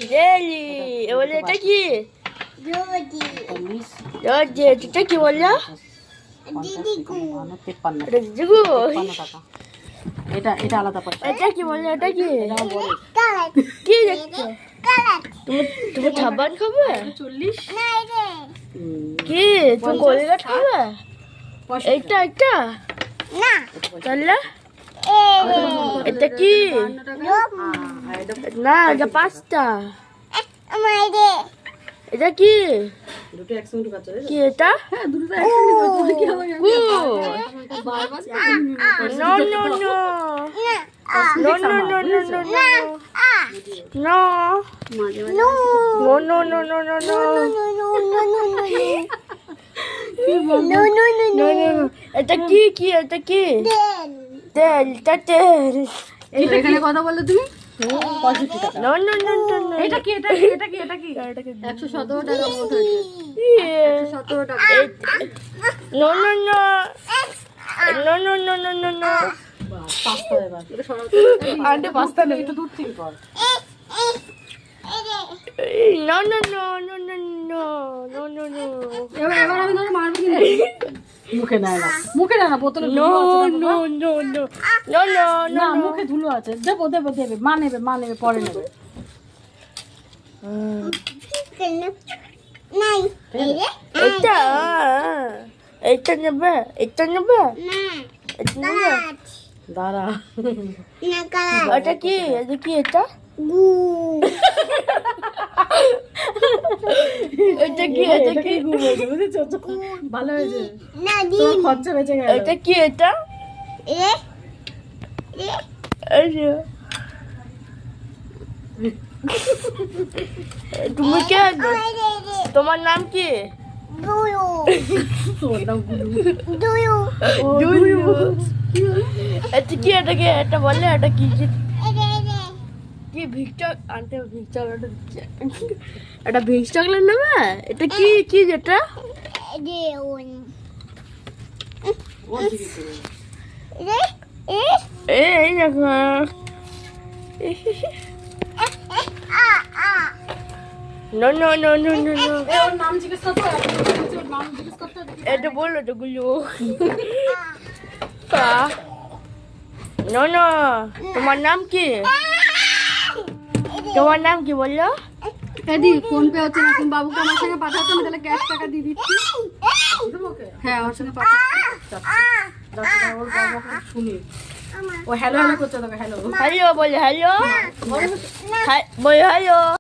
Jelly বলে এটা কি? রোজি এটা কি বললো? এটা এটা আলাদা পয়সা। এটা কি বললো? এটা কি কি দেখছো? তুমি সাবান খাবে? 40 কি তুমি কোলগেট খাবে? এইটা এটা তাহলে এটা কি? না এটা পাস্তা। এটা কি? দুটো একসঙ্গে ঢোকাচ্ছে রে। কি এটা? হ্যাঁ দুটো একসঙ্গে ঢোকাচ্ছে কি হবে? বারবার No, no, no. No, no, no, no, no, no. No. No, no, no, no, no, no. No, no. এটা কি কি? এটা কি? তেল, এটা তেল। এখানে কথা বললে তুমি 65 টাকা। No, no, no, no, no. এটা কি এটা কি এটা কি এটা কি 117 টাকা মতো হয়েছে। 117 টাকা। No, no, no. No, no, no, no, no, no. Pasta এবার এটা সরাও। আন্টি পাস্তা নেই একটু দূর থেকে কর। No, no, no, no, no, no, no, no, no. এবার আমি ধরে মারব কি? মুখে না না মুখে না বোতলে No, no, no, no. No, no, না no, no. মুখে ধুলো আছে। দেবো দেবো দেবে মা নেবে পরে নেবে। এটা এটা নেবে? এটা নেবে? এটা নেবে? দাঁড়া এটা কি? এটা কি এটা? এটা কি? এটা কি? বুঝেছো তো? ভালো হয়েছে তোমার খরচা বেঁচে গেল। এটা কি? এটা এই যে। তুমি কে? তোমার নাম কি? তোমার নাম দুলু। এটা কি? এটা কি? এটা বললে এটা কি? কি ভিক্টর আনতে? ভিক্টর এটা ভিক্স চকলেট নেবে? এটা কি কি যেটা? এই দেখো। No, no, no, no, no, no. ওর নাম জিজ্ঞেস করতে হবে। ওর নাম জিজ্ঞেস করতে হবে। এটা বললো তো গুলো। No, no. তোমার নাম কি? তোমার নাম কি বললো? এদি ফোন পে হচ্ছে না, তুমি বাবুকে আমার সঙ্গে পাঠাতো, আমি তাহলে ক্যাশ টাকা দিয়ে দিচ্ছি। হ্যাঁ আমার সঙ্গে পাঠাতো। ওর বাবা শুনি ও হ্যালো হ্যালো করছে তোকে। হ্যালো হ্যালো বলে হ্যালো। বলে হ্যালো।